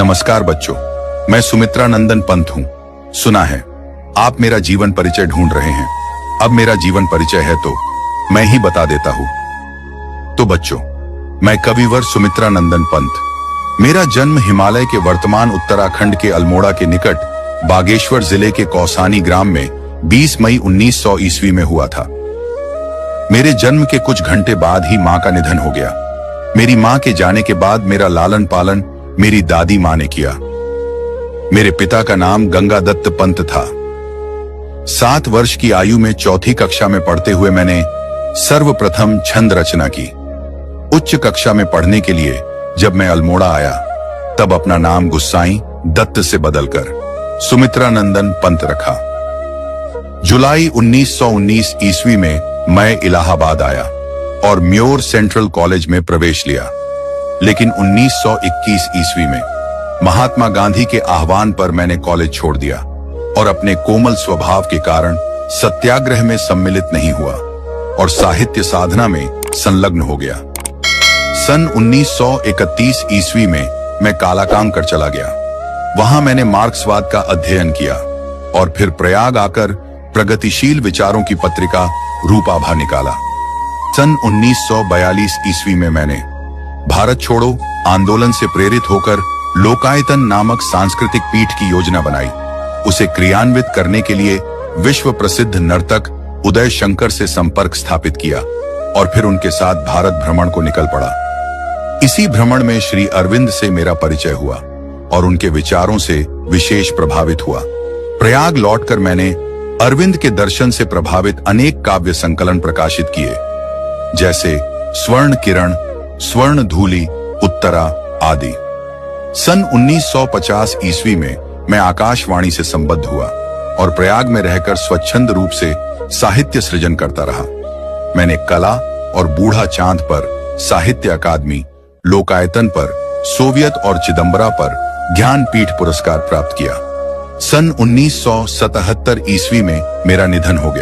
नमस्कार बच्चों, मैं सुमित्रा नंदन पंत हूँ। सुना है आप मेरा जीवन परिचय ढूंढ रहे हैं। अब मेरा जीवन परिचय है तो मैं ही बता देता हूँ। तो बच्चों, मैं कविवर सुमित्रा नंदन पंत। मेरा जन्म हिमालय के वर्तमान उत्तराखंड के अल्मोड़ा के निकट बागेश्वर जिले के कौसानी ग्राम में 20 मई 1900 ईस्वी में हुआ था। मेरे जन्म के कुछ घंटे बाद ही मां का निधन हो गया। मेरी मां के जाने के बाद मेरा लालन पालन मेरी दादी मां ने किया। मेरे पिता का नाम गंगादत्त पंत था। 7 वर्ष की आयु में चौथी कक्षा में पढ़ते हुए मैंने सर्वप्रथम छंद रचना की। उच्च कक्षा में पढ़ने के लिए जब मैं अल्मोड़ा आया तब अपना नाम गुस्साई दत्त से बदलकर सुमित्रा नंदन पंत रखा। जुलाई 1919 ईस्वी में मैं इलाहाबाद आया और म्योर सेंट्रल कॉलेज में प्रवेश लिया। लेकिन 1921 ईस्वी में महात्मा गांधी के आह्वान पर मैंने कॉलेज छोड़ दिया और अपने कोमल स्वभाव के कारण सत्याग्रह में सम्मिलित नहीं हुआ और साहित्य साधना में संलग्न हो गया। सन 1931 ईस्वी में मैं कालाकाम कर चला गया। वहां मैंने मार्क्सवाद का अध्ययन किया और फिर प्रयाग आकर प्रगतिशील विचारों की पत्रिका रूपाभा निकाला। सन 1942 ईस्वी में मैंने भारत छोड़ो आंदोलन से प्रेरित होकर लोकायतन नामक सांस्कृतिक पीठ की योजना बनाई। उसे क्रियान्वित करने के लिए विश्व प्रसिद्ध नर्तक उदय शंकर से संपर्क स्थापित किया और फिर उनके साथ भारत भ्रमण को निकल पड़ा। इसी भ्रमण में श्री अरविंद से मेरा परिचय हुआ और उनके विचारों से विशेष प्रभावित हुआ। प्रयाग लौटकर मैंने अरविंद के दर्शन से प्रभावित अनेक काव्य संकलन प्रकाशित किए, जैसे स्वर्ण किरण, स्वर्ण धूलि, उत्तरा आदि। सन 1950 ईस्वी में मैं आकाशवाणी से संबद्ध हुआ और प्रयाग में रहकर स्वच्छंद रूप से साहित्य सृजन करता रहा। मैंने कला और बूढ़ा चांद पर साहित्य अकादमी, लोकायतन पर सोवियत और चिदंबरा पर ज्ञानपीठ पुरस्कार प्राप्त किया। सन 1977 ईस्वी में मेरा निधन हो गया।